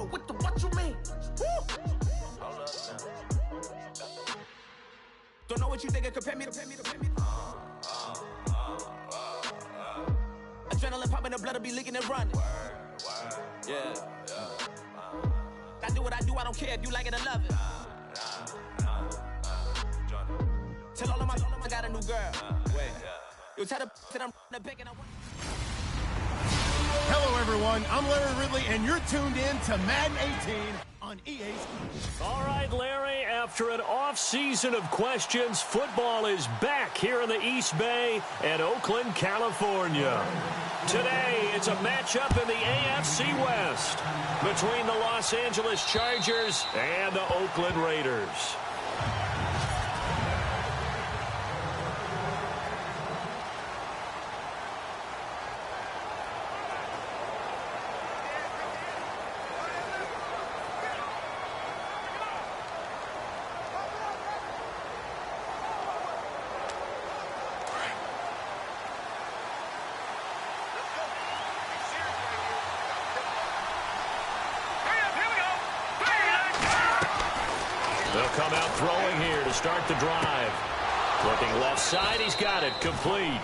Whoa, what you mean? Hold up now. Don't know what you think, compare me to. Adrenaline popping, the blood will be leaking and running. Yeah. I do what I do, I don't care if you like it or love it. Tell all of my I got a new girl. Wait. You tell the that I'm the big and I want. Hello, everyone. I'm Larry Ridley, and you're tuned in to Madden 18 on EA Sports. All right, Larry, after an off-season of questions, football is back here in the East Bay and Oakland, California. Today, it's a matchup in the AFC West between the Los Angeles Chargers and the Oakland Raiders. They'll come out throwing here to start the drive. Looking left side, he's got it, complete.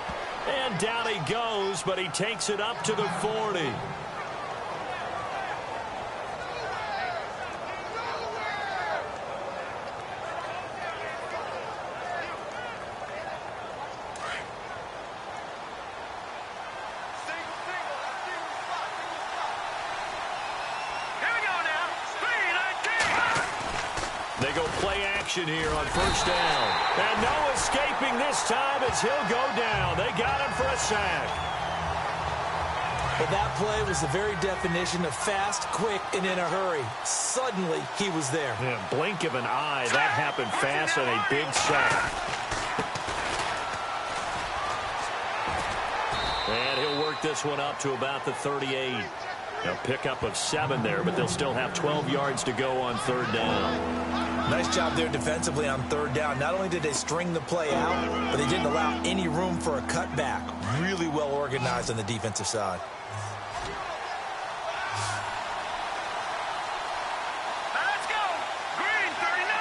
And down he goes, but he takes it up to the 40. They go play action here on first down. And no escaping this time as he'll go down. They got him for a sack. But that play was the very definition of fast, quick, and in a hurry. Suddenly, he was there. Yeah, blink of an eye. That happened fast and a big sack. And he'll work this one up to about the 38. A pickup of 7 there, but they'll still have 12 yards to go on third down. Nice job there defensively on third down. Not only did they string the play out, but they didn't allow any room for a cutback. Really well organized on the defensive side. Let's go! Green, 39!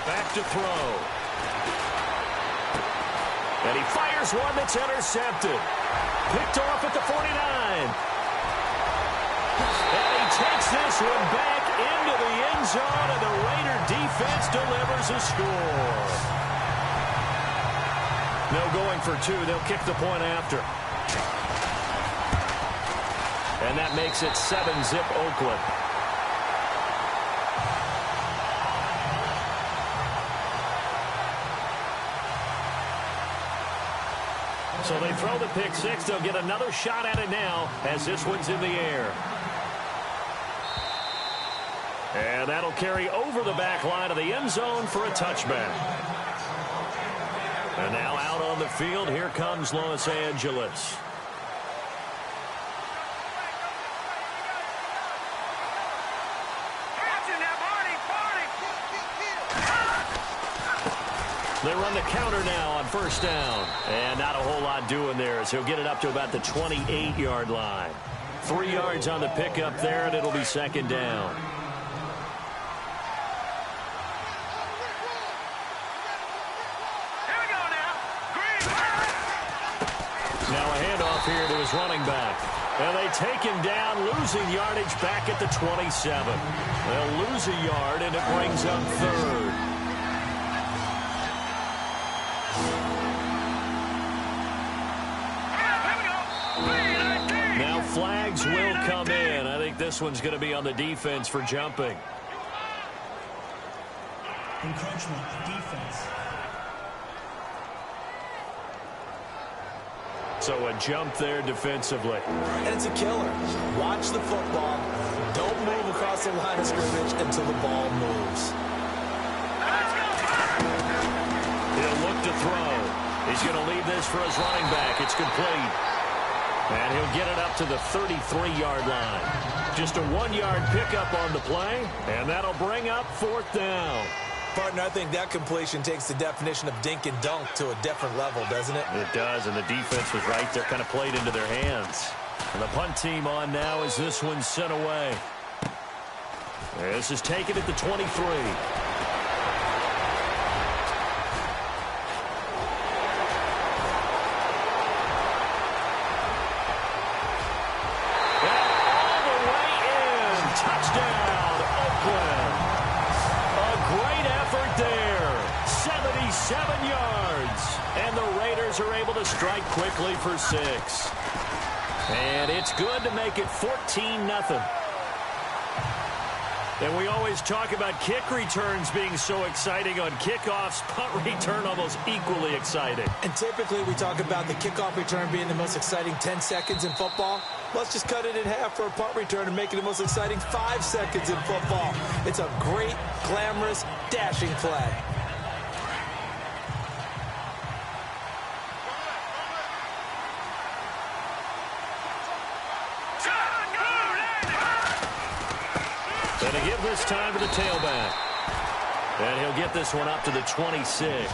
Back to throw. And he fires one that's intercepted. Picked off at the 49. And he takes this one back into the end zone, and the Raider defense delivers a score. No going for 2. They'll kick the point after. And that makes it 7-zip Oakland. So they throw the pick 6. They'll get another shot at it now as this one's in the air. And that'll carry over the back line of the end zone for a touchback. And now out on the field, here comes Los Angeles. They run the counter now on first down. And not a whole lot doing there as he'll get it up to about the 28-yard line. 3 yards on the pickup there, and it'll be second down. Now a handoff here to his running back. And they take him down, losing yardage back at the 27. They'll lose a yard, and it brings up third. Now flags will come in. I think this one's going to be on the defense for jumping. Encroachment, defense. So a jump there defensively. And it's a killer. Watch the football. Don't move across the line of scrimmage until the ball moves. He'll look to throw. He's going to leave this for his running back. It's complete. And he'll get it up to the 33-yard line. Just a 1-yard pickup on the play, and that'll bring up fourth down. Partner, I think that completion takes the definition of dink and dunk to a different level, doesn't it? It does, and the defense was right there, kind of played into their hands. And the punt team on now as this one's sent away. This is taken at the 23. Touchdown, Oakland. A great effort there. 77 yards. And the Raiders are able to strike quickly for 6. And it's good to make it 14-0. And we always talk about kick returns being so exciting on kickoffs. Punt return almost equally exciting. And typically we talk about the kickoff return being the most exciting 10 seconds in football. Let's just cut it in half for a punt return and make it the most exciting 5 seconds in football. It's a great, glamorous, dashing play. And to give this time to the tailback. And he'll get this one up to the 26.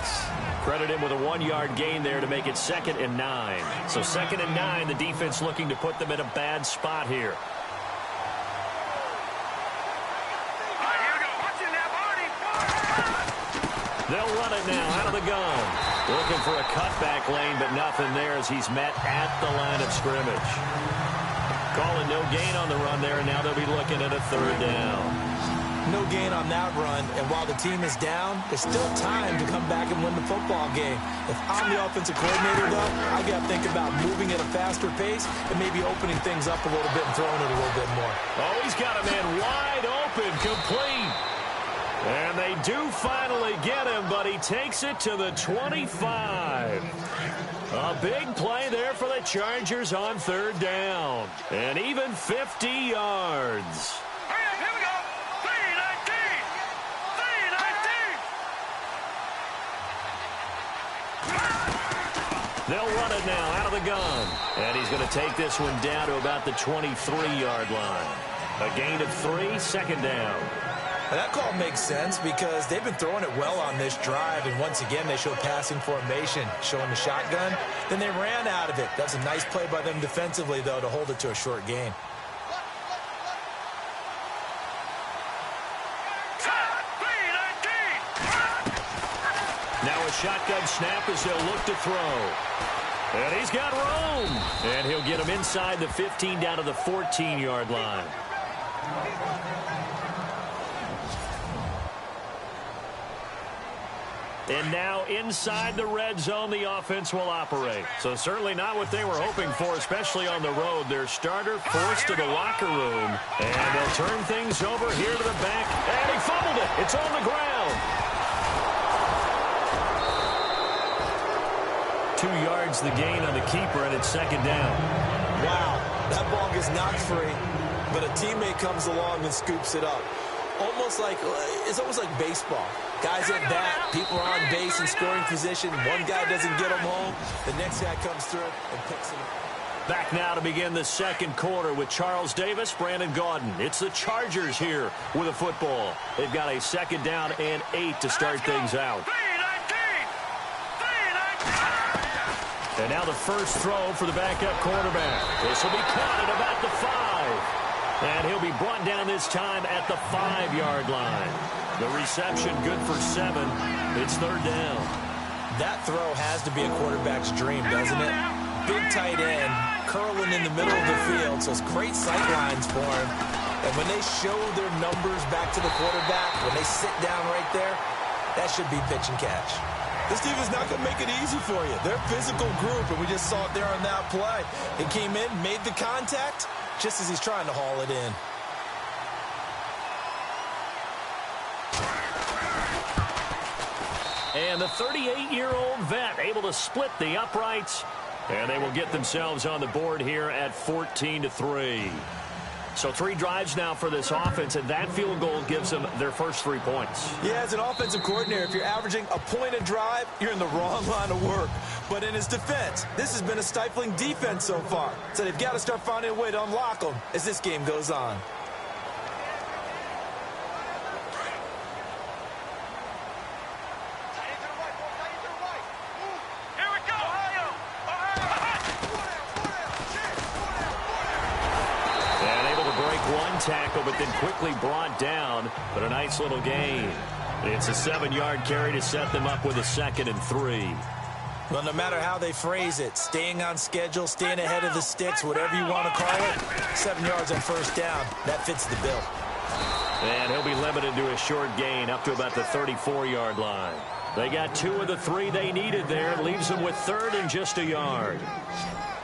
Credit him with a 1-yard gain there to make it 2nd and 9. So 2nd and 9, the defense looking to put them in a bad spot here. They'll run it now out of the gun. Looking for a cutback lane, but nothing there as he's met at the line of scrimmage. Calling no gain on the run there, and now they'll be looking at a 3rd down. No gain on that run, and while the team is down, there's still time to come back and win the football game. If I'm the offensive coordinator, though, I got to think about moving at a faster pace and maybe opening things up a little bit and throwing it a little bit more. Oh, he's got a man wide open, complete. And they do finally get him, but he takes it to the 25. A big play there for the Chargers on 3rd down. And even 50 yards. Here we go. 319. 319. They'll run it now out of the gun. And he's going to take this one down to about the 23-yard line. A gain of 3, 2nd down. And that call makes sense because they've been throwing it well on this drive, and once again they show passing formation, showing the shotgun. Then they ran out of it. That's a nice play by them defensively, though, to hold it to a short gain. Now a shotgun snap as they'll look to throw. And he's got room. And he'll get him inside the 15 down to the 14-yard line. And now inside the red zone, the offense will operate. So certainly not what they were hoping for, especially on the road. Their starter forced to the locker room. And they'll turn things over here to the back. And he fumbled it. It's on the ground. 2 yards the gain on the keeper, and it's 2nd down. Wow, that ball gets knocked free, but a teammate comes along and scoops it up. It's almost like baseball. Guys at bat, people are on base in scoring position. One guy doesn't get them home. The next guy comes through and picks him up. Back now to begin the 2nd quarter with Charles Davis, Brandon Gaudin. It's the Chargers here with a football. They've got a 2nd down and 8 to start things out. And now the first throw for the backup quarterback. This will be caught at about the 5. And he'll be brought down this time at the 5-yard line. The reception good for 7. It's 3rd down. That throw has to be a quarterback's dream, doesn't it? Big tight end, curling in the middle of the field, so it's great sight lines for him. And when they show their numbers back to the quarterback, when they sit down right there, that should be pitch and catch. This team is not going to make it easy for you. They're a physical group, and we just saw it there on that play. It came in, made the contact, just as he's trying to haul it in. And the 38-year-old vet able to split the uprights. And they will get themselves on the board here at 14-3. So 3 drives now for this offense, and that field goal gives them their first 3 points. Yeah, as an offensive coordinator, if you're averaging a point a drive, you're in the wrong line of work. But in his defense, this has been a stifling defense so far. So they've got to start finding a way to unlock them as this game goes on. one tackle, but then quickly brought down. But a nice little gain. It's a 7-yard carry to set them up with a 2nd and 3. Well, no matter how they phrase it, staying on schedule, staying ahead of the sticks, whatever you want to call it, 7 yards on first down, that fits the bill. And he'll be limited to a short gain up to about the 34-yard line. They got 2 of the 3 they needed there. It leaves them with 3rd and just a yard.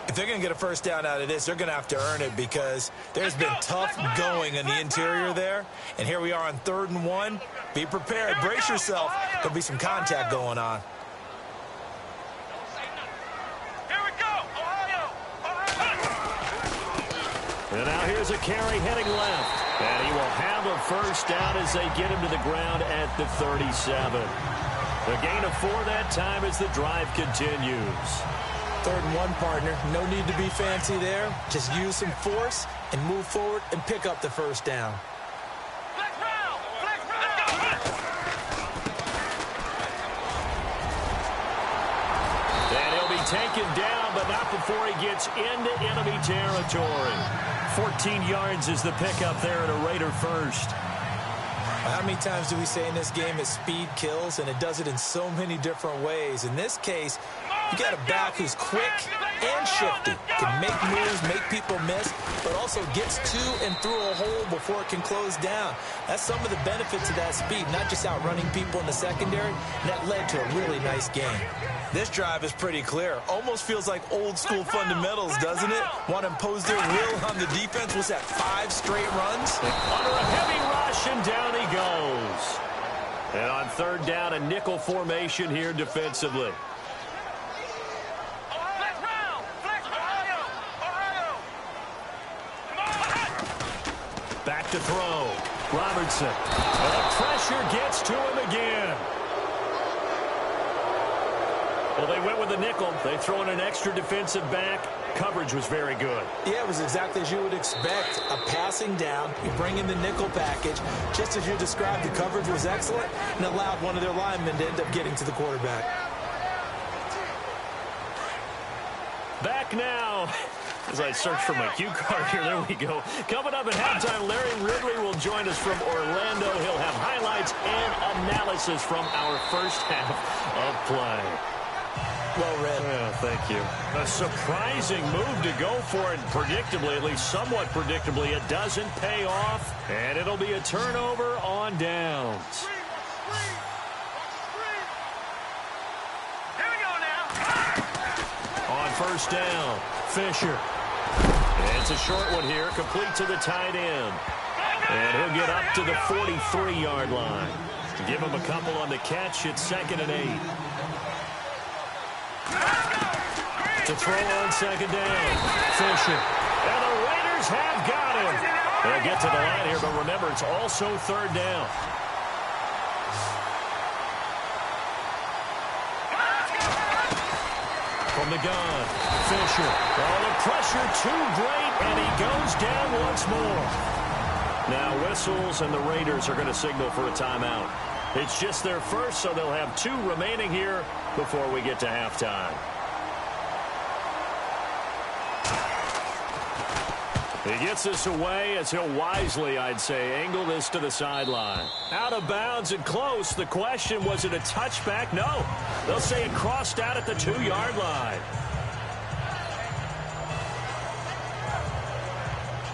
If they're going to get a first down out of this, they're going to have to earn it because there's been tough going in the interior there. And here we are on 3rd and 1. Be prepared. Brace yourself. There'll be some contact going on. And now here's a carry heading left. And he will have a first down as they get him to the ground at the 37. A gain of 4 that time as the drive continues. 3rd and 1, partner. No need to be fancy there. Just use some force and move forward and pick up the first down. And he'll be taken down, but not before he gets into enemy territory. 14 yards is the pickup there at a Raider first. How many times do we say in this game that speed kills, and it does it in so many different ways? In this case, you got a back who's quick and shifty, can make moves, make people miss, but also gets to and through a hole before it can close down. That's some of the benefits of that speed, not just outrunning people in the secondary, and that led to a really nice game. This drive is pretty clear. Almost feels like old school fundamentals, doesn't it? Want to impose their will on the defense. Was that 5 straight runs? Under a heavy rush, and down he goes. And on 3rd down, a nickel formation here defensively. Back to throw. Robertson. And the pressure gets to him again. Well, they went with the nickel. They throw in an extra defensive back. Coverage was very good. Yeah, it was exactly as you would expect. A passing down. You bring in the nickel package. Just as you described, the coverage was excellent and allowed one of their linemen to end up getting to the quarterback. Back now. As I search for my cue card here, there we go. Coming up at halftime, Larry Ridley will join us from Orlando. He'll have highlights and analysis from our first half of play. Well read. Yeah, thank you. A surprising move to go for it. Predictably, at least somewhat predictably, it doesn't pay off. And it'll be a turnover on downs. Here we go now. On first down, Fisher. It's a short one here, complete to the tight end. And he'll get up to the 43-yard line. Give him a couple on the catch. It's 2nd and 8. To throw on 2nd down, Fisher. And the Raiders have got him. They'll get to the line here, but remember, it's also 3rd down. From the gun, Fisher. Oh, the pressure too great, and he goes down once more. Now whistles, and the Raiders are going to signal for a timeout. It's just their first, so they'll have 2 remaining here before we get to halftime. He gets this away as he'll wisely, I'd say, angle this to the sideline. Out of bounds and close. The question, was it a touchback? No. They'll say it crossed out at the 2-yard line.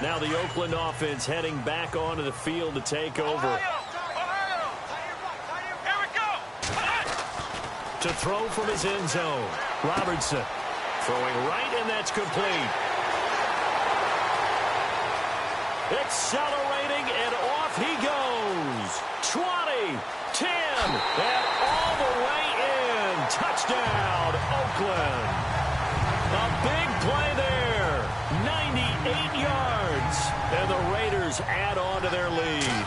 Now the Oakland offense heading back onto the field to take over. To throw from his end zone. Robertson throwing right, and that's complete. Accelerating, and off he goes. 20, 10, and all the way in. Touchdown, Oakland. A big play there. 98 yards. And the Raiders add on to their lead.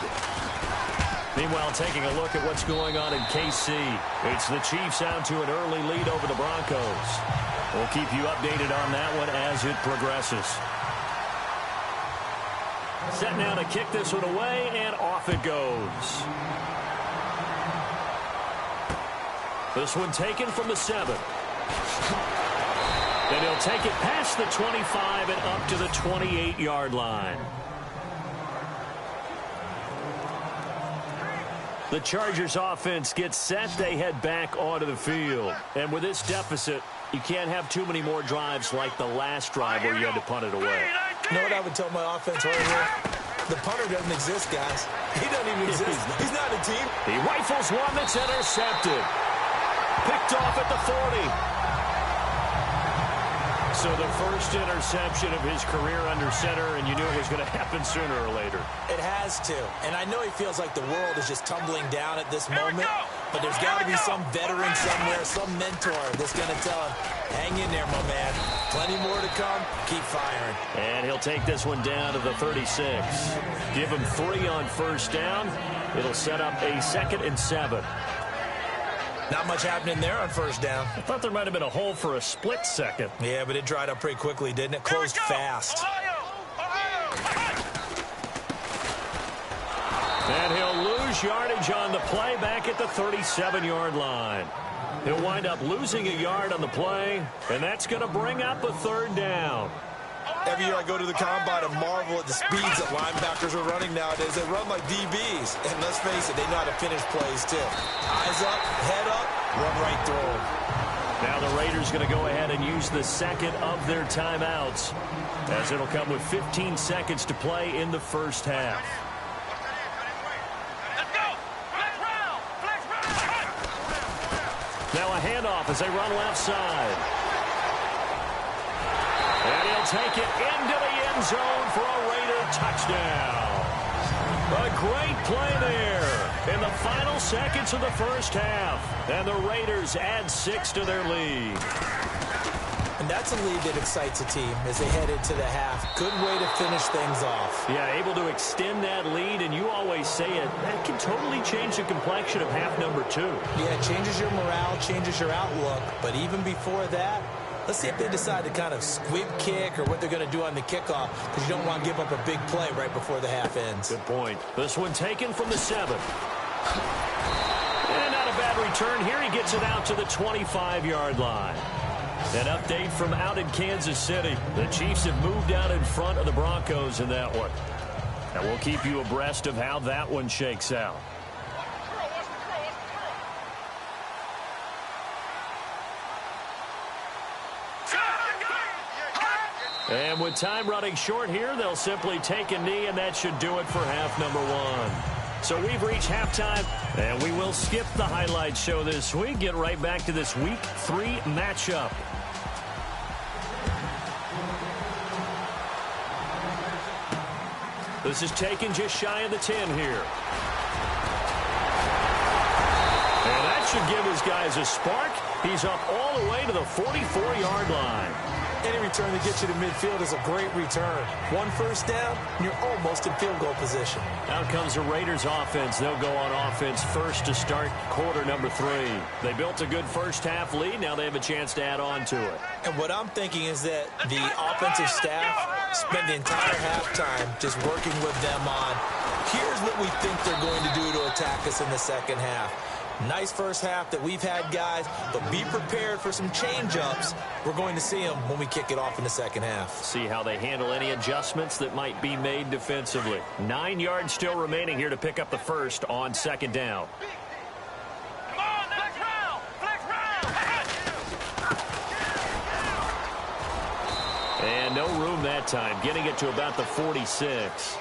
Meanwhile, taking a look at what's going on in KC. It's the Chiefs out to an early lead over the Broncos. We'll keep you updated on that one as it progresses. Set now to kick this one away, and off it goes. This one taken from the 7. And he'll take it past the 25 and up to the 28-yard line. The Chargers offense gets set. They head back onto the field. And with this deficit, you can't have too many more drives like the last drive where you had to punt it away. You know what I would tell my offense right here? The punter doesn't exist, guys. He doesn't even exist. He's not a team. He rifles one that's intercepted. Picked off at the 40. So the first interception of his career under center, and you knew it was going to happen sooner or later. It has to. And I know he feels like the world is just tumbling down at this moment, but there's got to be some veteran somewhere, some mentor that's going to tell him, hang in there, my man. Plenty more to come. Keep firing. And he'll take this one down to the 36. Give him 3 on first down. It'll set up a 2nd and 7. Not much happening there on first down. I thought there might have been a hole for a split second. Yeah, but it dried up pretty quickly, didn't it? Closed fast. And he'll lose yardage on the play back at the 37-yard line. He'll wind up losing a yard on the play, and that's going to bring up a 3rd down. Every year I go to the combine and marvel at the speeds that linebackers are running nowadays. They run like DBs. And let's face it, they know how to finish plays too. Eyes up, head up, run right through them. Now the Raiders going to go ahead and use the second of their timeouts, as it'll come with 15 seconds to play in the first half. Now a handoff as they run left side. And he'll take it into the end zone for a Raider touchdown. A great play there in the final seconds of the first half. And the Raiders add 6 to their lead. And that's a lead that excites a team as they head into the half. Good way to finish things off. Yeah, able to extend that lead, and you always say it, that can totally change the complexion of half number 2. Yeah, it changes your morale, changes your outlook. But even before that, let's see if they decide to kind of squib kick or what they're going to do on the kickoff, because you don't want to give up a big play right before the half ends. Good point. This one taken from the 7. And not a bad return here. He gets it out to the 25-yard line. An update from out in Kansas City. The Chiefs have moved out in front of the Broncos in that one. And we'll keep you abreast of how that one shakes out. And with time running short here, they'll simply take a knee, and that should do it for half number 1. So we've reached halftime, and we will skip the highlight show this week. Get right back to this Week 3 matchup. This is taken just shy of the 10 here. And that should give his guys a spark. He's up all the way to the 44-yard line. Any return that gets you to midfield is a great return. 1 first down, and you're almost in field goal position. Out comes the Raiders offense. They'll go on offense first to start quarter number 3. They built a good first half lead. Now they have a chance to add on to it. And what I'm thinking is that the offensive staff spent the entire halftime just working with them on, here's what we think they're going to do to attack us in the second half. Nice first half that we've had, guys, but be prepared for some change-ups. We're going to see them when we kick it off in the second half. See how they handle any adjustments that might be made defensively. 9 yards still remaining here to pick up the first on second down. Come on, flex round! Flex round! And no room that time, getting it to about the 46.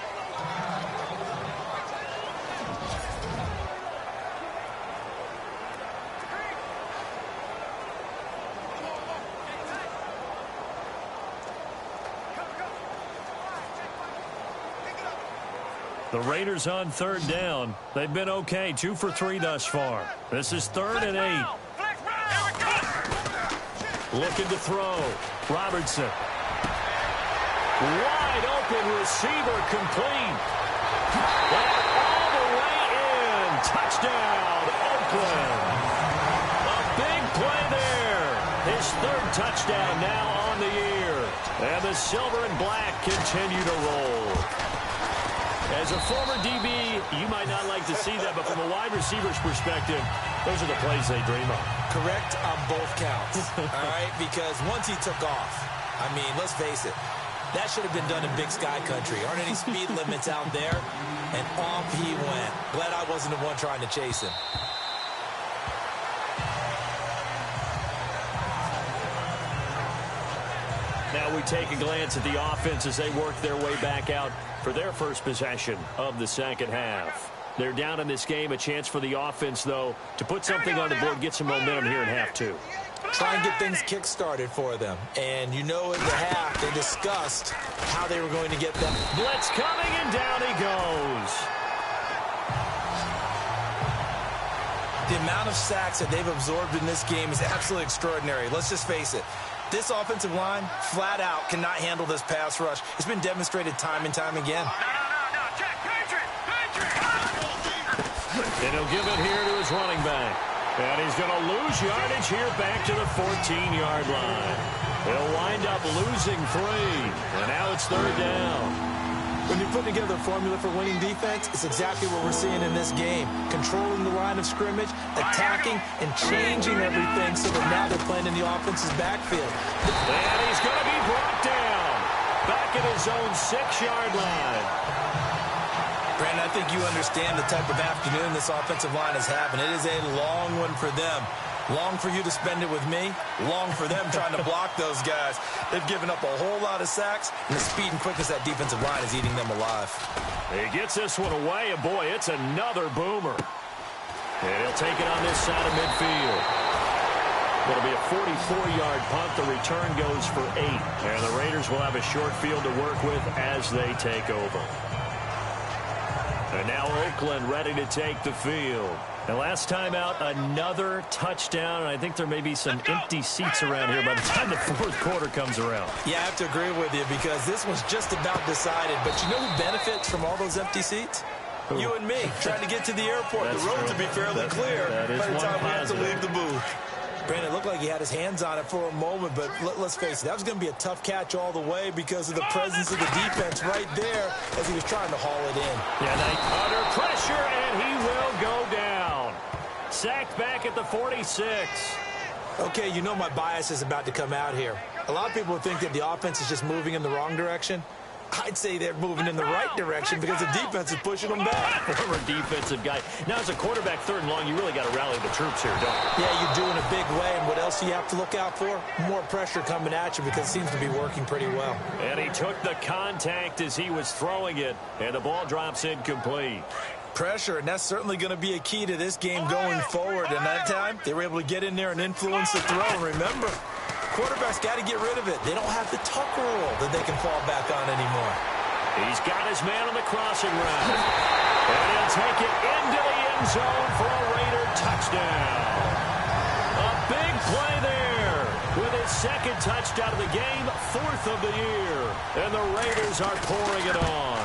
The Raiders on third down. They've been okay, 2 for 3 thus far. This is 3rd and 8. Looking to throw. Robertson. Wide open receiver complete. And all the way in. Touchdown, Oakland. A big play there. His 3rd touchdown now on the year. And the silver and black continue to roll. As a former DB, you might not like to see that, but from a wide receiver's perspective, those are the plays they dream of. Correct on both counts, all right? Because once he took off, I mean, let's face it, That should have been done in Big Sky Country. Aren't any speed limits out there? And off he went. Glad I wasn't the one trying to chase him. Now we take a glance at the offense as they work their way back out for their first possession of the second half. They're down in this game. A chance for the offense, though, to put something on the board, get some momentum here in half two. Try and get things kick-started for them. And you know in the half they discussed how they were going to get them. Blitz coming, and down he goes. The amount of sacks that they've absorbed in this game is absolutely extraordinary. Let's just face it. This offensive line, flat out, cannot handle this pass rush. It's been demonstrated time and time again. No, check, Patriot! And he'll give it here to his running back. And he's going to lose yardage here back to the 14-yard line. He'll wind up losing 3. And now it's third down. When you put together a formula for winning defense, it's exactly what we're seeing in this game. Controlling the line of scrimmage, attacking, and changing everything so that now they're playing in the offense's backfield. And he's going to be brought down. Back at his own 6-yard line. Brandon, I think you understand the type of afternoon this offensive line is having. It is a long one for them. Long for you to spend it with me. Long for them trying to block those guys. They've given up a whole lot of sacks, and the speed and quickness of that defensive line is eating them alive. He gets this one away, and boy, it's another boomer. And he'll take it on this side of midfield. It'll be a 44-yard punt. The return goes for 8. And the Raiders will have a short field to work with as they take over. And now Oakland ready to take the field. And last time out, another touchdown. And I think there may be some empty seats around here by the time the fourth quarter comes around. Yeah, I have to agree with you because this one's just about decided. But you know who benefits from all those empty seats? Who? You and me, trying to get to the airport. The roads will be fairly clear by the time we have to leave the booth. Brandon, it looked like he had his hands on it for a moment, but let's face it, that was going to be a tough catch all the way because of the presence of the defense right there as he was trying to haul it in. Yeah, under pressure, and he will go down. Sacked back at the 46. Okay, you know my bias is about to come out here. A lot of people think that the offense is just moving in the wrong direction. I'd say they're moving in the right direction because the defense is pushing them back. Former defensive guy. Now, as a quarterback, 3rd and long, you really got to rally the troops here, don't you? Yeah, you do in a big way. And what else do you have to look out for? More pressure coming at you because it seems to be working pretty well. And he took the contact as he was throwing it, and the ball drops incomplete. Pressure, and that's certainly going to be a key to this game going forward. And that time, they were able to get in there and influence the throw. And remember, quarterbacks got to get rid of it. They don't have the tuck rule that they can fall back on anymore. He's got his man on the crossing route. And he'll take it into the end zone for a Raider touchdown. A big play there with his 2nd touchdown of the game, 4th of the year. And the Raiders are pouring it on.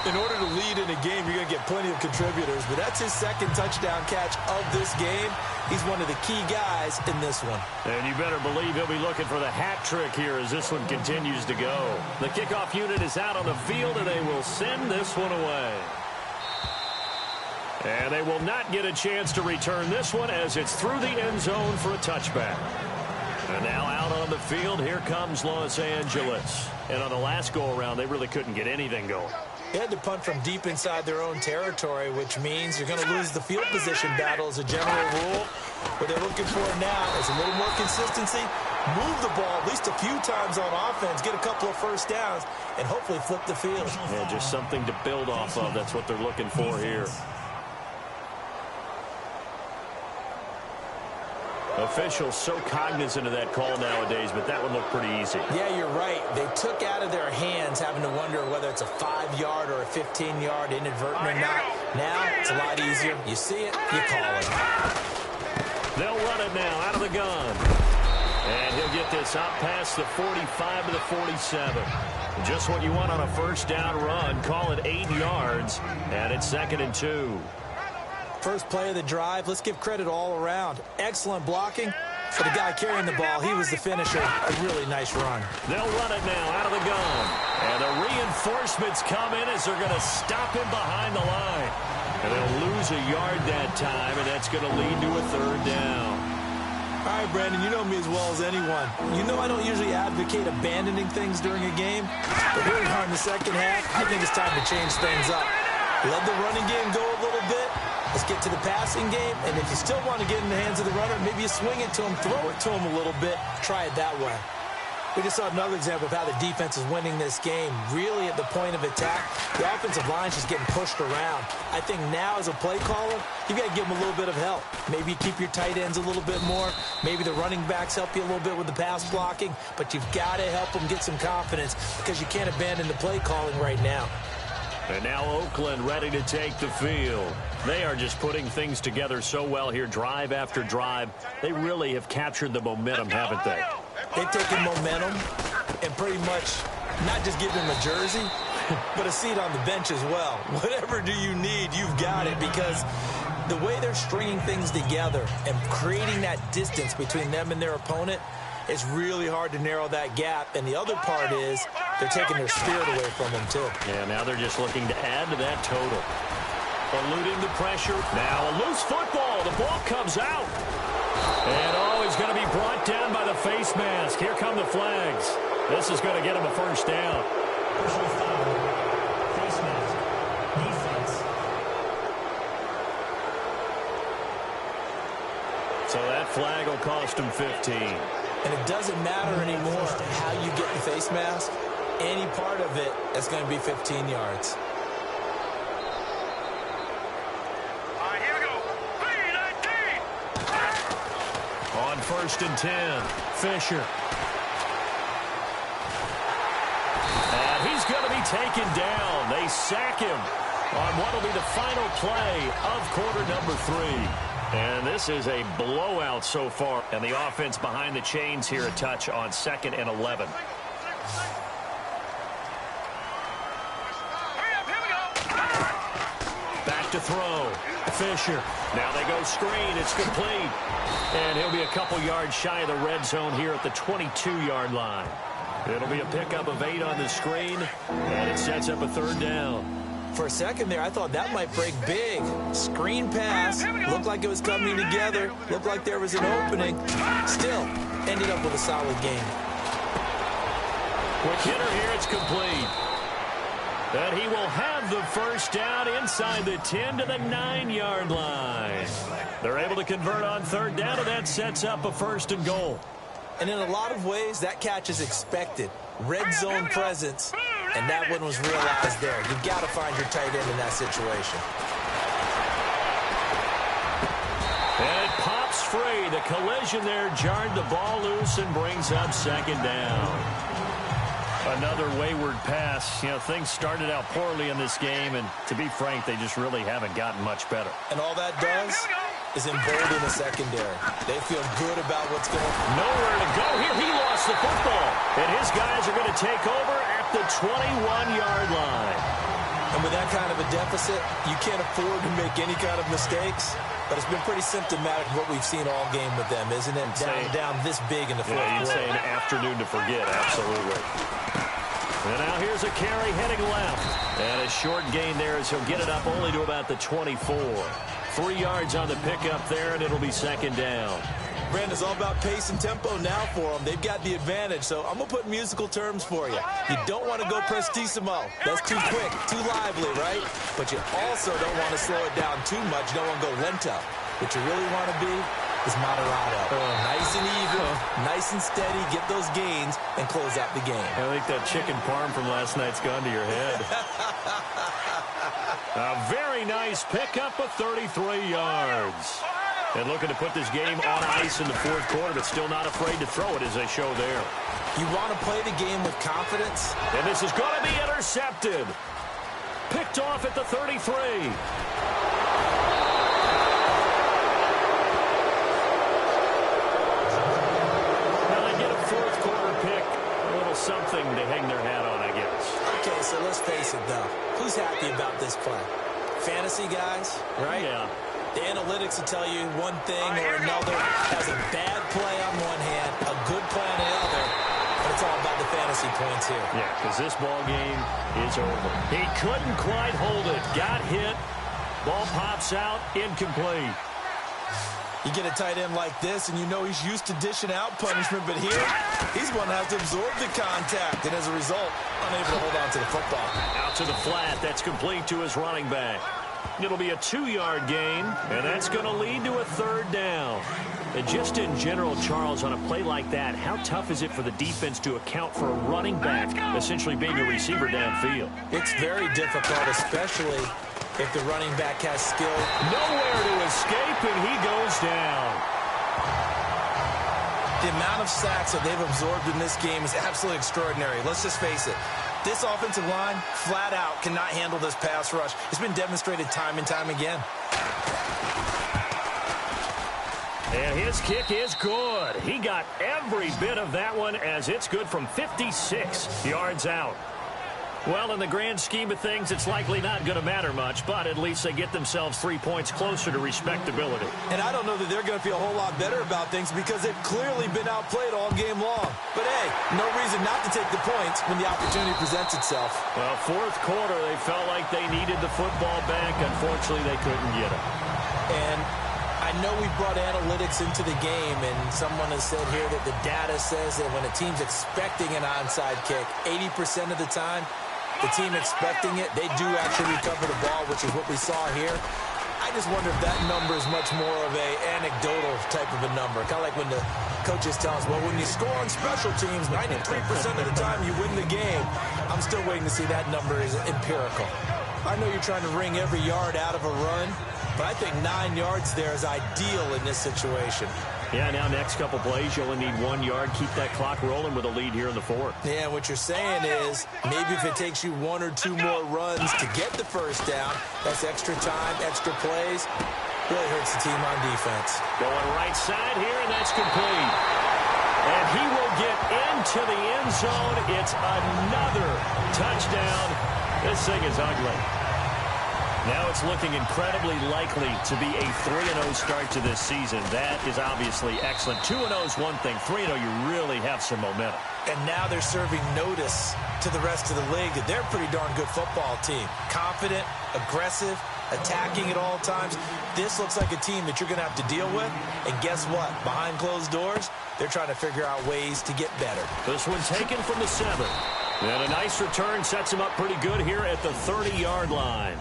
In order to lead in a game, you're going to get plenty of contributors, but that's his 2nd touchdown catch of this game. He's one of the key guys in this one. And you better believe he'll be looking for the hat trick here as this one continues to go. The kickoff unit is out on the field, and they will send this one away. And they will not get a chance to return this one as it's through the end zone for a touchback. And now out on the field, here comes Los Angeles. And on the last go-around, they really couldn't get anything going. They had to punt from deep inside their own territory, which means you're going to lose the field position battle as a general rule. What they're looking for now is a little more consistency, move the ball at least a few times on offense, get a couple of first downs, and hopefully flip the field. Yeah, just something to build off of. That's what they're looking for here. Officials so cognizant of that call nowadays, but that one looked pretty easy. Yeah, you're right. They took out of their hands having to wonder whether it's a 5-yard or a 15-yard inadvertent or not. Now, it's a lot easier. You see it, you call it. They'll run it now out of the gun. And he'll get this out past the 45 to the 47. Just what you want on a first down run. Call it 8 yards, and it's 2nd and 2. First play of the drive. Let's give credit all around. Excellent blocking for the guy carrying the ball. He was the finisher. A really nice run. They'll run it now out of the gun. And the reinforcements come in as they're going to stop him behind the line. And they'll lose a yard that time, and that's going to lead to a 3rd down. All right, Brandon, you know me as well as anyone. You know I don't usually advocate abandoning things during a game, but here we are in the second half. I think it's time to change things up. Let the running game go a little bit. Let's get to the passing game, and if you still want to get in the hands of the runner, maybe you swing it to him, throw it to him a little bit, try it that way. We just saw another example of how the defense is winning this game. Really at the point of attack, the offensive line's just getting pushed around. I think now as a play caller, you've got to give them a little bit of help. Maybe you keep your tight ends a little bit more. Maybe the running backs help you a little bit with the pass blocking. But you've got to help them get some confidence because you can't abandon the play calling right now. And now Oakland ready to take the field. They are just putting things together so well here, drive after drive. They really have captured the momentum, haven't they? They've taken momentum and pretty much not just give them a jersey, but a seat on the bench as well. Whatever do you need, you've got it, because the way they're stringing things together and creating that distance between them and their opponent, it's really hard to narrow that gap. And the other part is they're taking their spirit away from them, too. Yeah, now they're just looking to add to that total. Eluding the pressure. Now a loose football. The ball comes out. And, he's going to be brought down by the face mask. Here come the flags. This is going to get him a first down. Personal foul. Face mask. Defense. So that flag will cost him 15. And it doesn't matter anymore how you get the face mask. Any part of it is going to be 15 yards. On 1st and 10, Fisher. And he's going to be taken down. They sack him on what will be the final play of quarter number 3. And this is a blowout so far. And the offense behind the chains here a touch on 2nd and 11. Back to throw. Fisher. Now they go screen. It's complete. And he'll be a couple yards shy of the red zone here at the 22-yard line. It'll be a pickup of 8 on the screen, and it sets up a 3rd down. For a second there, I thought that might break big. Screen pass. Looked like it was coming together. Looked like there was an opening. Still, ended up with a solid game. Quick hitter here. It's complete. And he will have the first down inside the 10 to the 9-yard line. They're able to convert on 3rd down, and that sets up a 1st and goal. And in a lot of ways, that catch is expected. Red zone presence, and that one was realized there. You've got to find your tight end in that situation. And it pops free. The collision there jarred the ball loose and brings up 2nd down. Another wayward pass. You know, things started out poorly in this game, and to be frank, they just really haven't gotten much better. And all that does is embolden the secondary. They feel good about what's going on. Nowhere to go here. He lost the football, and his guys are going to take over at the 21-yard line. And with that kind of a deficit, you can't afford to make any kind of mistakes. But it's been pretty symptomatic of what we've seen all game with them, isn't it? Down this big in the fourth quarter. You'd say an afternoon to forget, absolutely. And now here's a carry heading left. And a short gain there as he'll get it up only to about the 24. 3 yards on the pickup there, and it'll be 2nd down. Brandon, it's all about pace and tempo now for them. They've got the advantage, so I'm going to put musical terms for you. You don't want to go prestissimo. That's too quick, too lively, right? But you also don't want to slow it down too much. You don't want to go lento. What you really want to be is moderato. Nice and even, nice and steady, get those gains, and close out the game. I think that chicken parm from last night's gone to your head. A very nice pickup of 33 yards. And looking to put this game on ice in the 4th quarter, but still not afraid to throw it as they show there. You want to play the game with confidence? And this is going to be intercepted. Picked off at the 33. Now they get a 4th quarter pick. A little something to hang their hat on, I guess. Okay, so let's face it, though. Who's happy about this play? Fantasy guys, right? Yeah. The analytics will tell you one thing or another. Has a bad play on one hand, a good play on the other, but it's all about the fantasy points here. Yeah, because this ball game is over. He couldn't quite hold it. Got hit. Ball pops out. Incomplete. You get a tight end like this, and you know he's used to dishing out punishment, but here, he's one that has to absorb the contact, and as a result, unable to hold on to the football. Out to the flat. That's complete to his running back. It'll be a 2-yard gain, and that's going to lead to a 3rd down. And just in general, Charles, on a play like that, how tough is it for the defense to account for a running back essentially being a receiver downfield? It's very difficult, especially if the running back has skill. Nowhere to escape, and he goes down. The amount of sacks that they've absorbed in this game is absolutely extraordinary. Let's just face it. This offensive line, flat out, cannot handle this pass rush. It's been demonstrated time and time again. And his kick is good. He got every bit of that one as it's good from 56 yards out. Well, in the grand scheme of things, it's likely not going to matter much, but at least they get themselves 3 points closer to respectability. And I don't know that they're going to feel a whole lot better about things because they've clearly been outplayed all game long. But, hey, no reason not to take the points when the opportunity presents itself. Well, 4th quarter, they felt like they needed the football back. Unfortunately, they couldn't get it. And I know we brought analytics into the game, and someone has said here that the data says that when a team's expecting an onside kick, 80% of the time, the team expecting it, they do actually recover the ball, which is what we saw here. I just wonder if that number is much more of a anecdotal type of a number. Kind of like when the coaches tell us, well, when you score on special teams, 93% of the time you win the game. I'm still waiting to see that number is empirical. I know you're trying to wring every yard out of a run, but I think 9 yards there is ideal in this situation. Yeah, now next couple plays, you only need 1 yard. Keep that clock rolling with a lead here in the 4th. Yeah, what you're saying is maybe if it takes you 1 or 2 more runs to get the first down, that's extra time, extra plays, really hurts the team on defense. Going right side here, and that's complete. And he will get into the end zone. It's another touchdown. This thing is ugly. Now it's looking incredibly likely to be a 3-0 start to this season. That is obviously excellent. 2-0 is one thing. 3-0, you really have some momentum. And now they're serving notice to the rest of the league that they're a pretty darn good football team. Confident, aggressive, attacking at all times. This looks like a team that you're going to have to deal with. And guess what? Behind closed doors, they're trying to figure out ways to get better. This one taken from the 7. And a nice return sets him up pretty good here at the 30-yard line.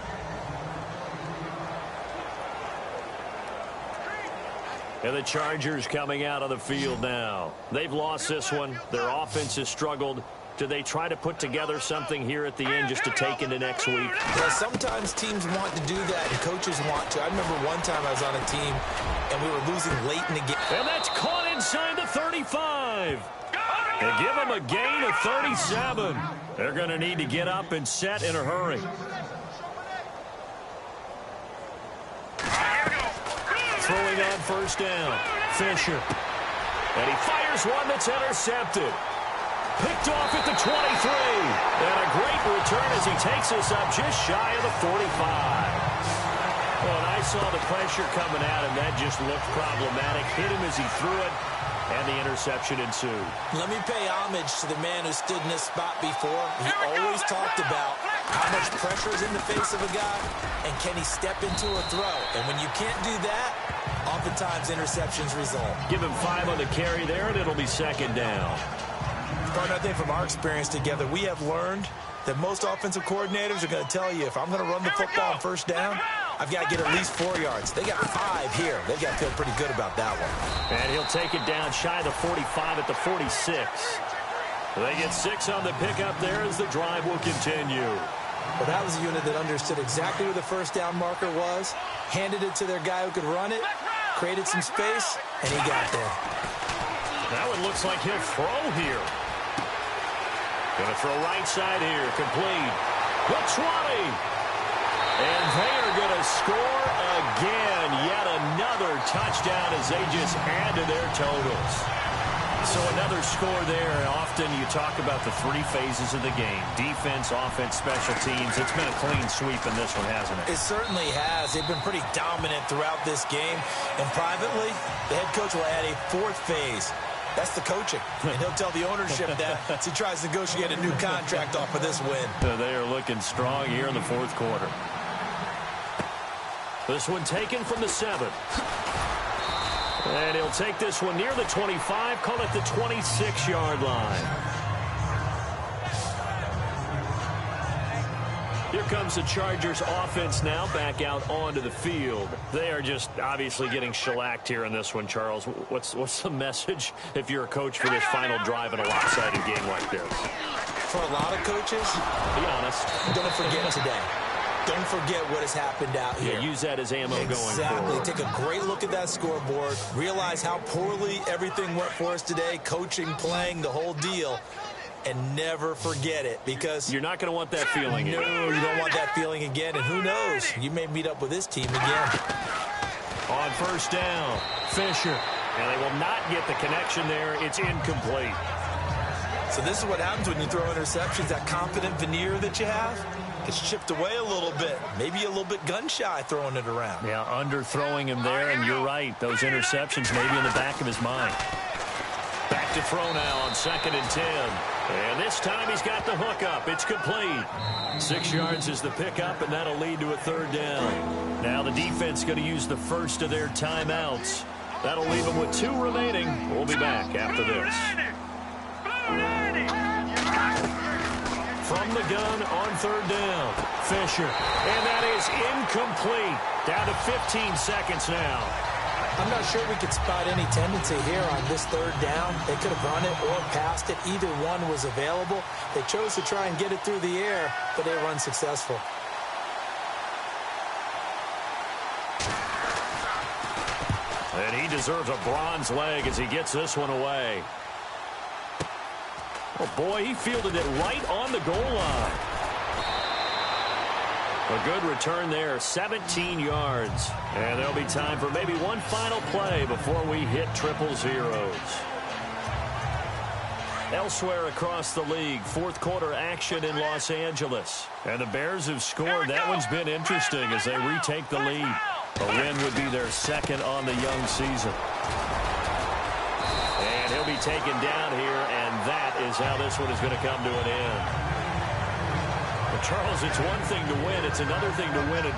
And the Chargers coming out of the field now. They've lost this one. Their offense has struggled. Do they try to put together something here at the end just to take into next week? Well, sometimes teams want to do that, and coaches want to. I remember one time I was on a team, and we were losing late in the game. And that's caught inside the 35. They give them a gain of 37. They're going to need to get up and set in a hurry. Throwing on first down, Fisher. And he fires one that's intercepted. Picked off at the 23. And a great return as he takes us up just shy of the 45. Well, and I saw the pressure coming at him. That just looked problematic. Hit him as he threw it, and the interception ensued. Let me pay homage to the man who stood in this spot before. He always talked about how much pressure is in the face of a guy, and can he step into a throw. And when you can't do that, oftentimes interceptions result. Give him 5 on the carry there, and it'll be second down. I think from our experience together, we have learned that most offensive coordinators are going to tell you, if I'm going to run the football on first down, I've got to get at least 4 yards. They got 5 here. They've got to feel pretty good about that one. And he'll take it down shy of the 45 at the 46. They get 6 on the pickup there as the drive will continue. Well, that was a unit that understood exactly where the first down marker was, handed it to their guy who could run it, created some space, and he got there. That one looks like he'll throw here. Going to throw right side here, complete. The 20. And they are going to score again. Yet another touchdown as they just add to their totals. So another score there. Often you talk about the 3 phases of the game. Defense, offense, special teams. It's been a clean sweep in this one, hasn't it? It certainly has. They've been pretty dominant throughout this game. And privately, the head coach will add a 4th phase. That's the coaching. And he'll tell the ownership that as he tries to negotiate a new contract off of this win. They are looking strong here in the 4th quarter. This one taken from the 7. And he'll take this one near the 25, call it the 26-yard line. Here comes the Chargers offense now back out onto the field. They are just obviously getting shellacked here in this one, Charles. What's the message if you're a coach for this final drive in a lopsided game like this? For a lot of coaches, be honest, don't forget today. Don't forget what has happened out here. Yeah, use that as ammo going forward. Take a great look at that scoreboard. Realize how poorly everything went for us today. Coaching, playing, the whole deal. And never forget it, because you're not going to want that feeling again. No, you don't want that feeling again. And who knows? You may meet up with this team again. On first down, Fisher. And they will not get the connection there. It's incomplete. So this is what happens when you throw interceptions. That confident veneer that you have gets chipped away a little bit. Maybe a little bit gun-shy throwing it around. Yeah, underthrowing him there, and you're right. Those interceptions maybe in the back of his mind. Back to throw now on 2nd and 10. And this time he's got the hook up. It's complete. 6 yards is the pickup, and that'll lead to a 3rd down. Now the defense going to use the first of their timeouts. That'll leave them with 2 remaining. We'll be back after this. From the gun on 3rd down, Fisher. And that is incomplete. Down to 15 seconds now. I'm not sure we could spot any tendency here on this 3rd down. They could have run it or passed it. Either one was available. They chose to try and get it through the air, but they were unsuccessful. And he deserves a bronze leg as he gets this one away. Oh, boy, he fielded it right on the goal line. A good return there, 17 yards. And there'll be time for maybe one final play before we hit triple zeros. Elsewhere across the league, 4th quarter action in Los Angeles. And the Bears have scored. That one's been interesting as they retake the lead. A win would be their 2nd on the young season. And he'll be taken down here, and that is how this one is going to come to an end. Charles, it's one thing to win. It's another thing to win and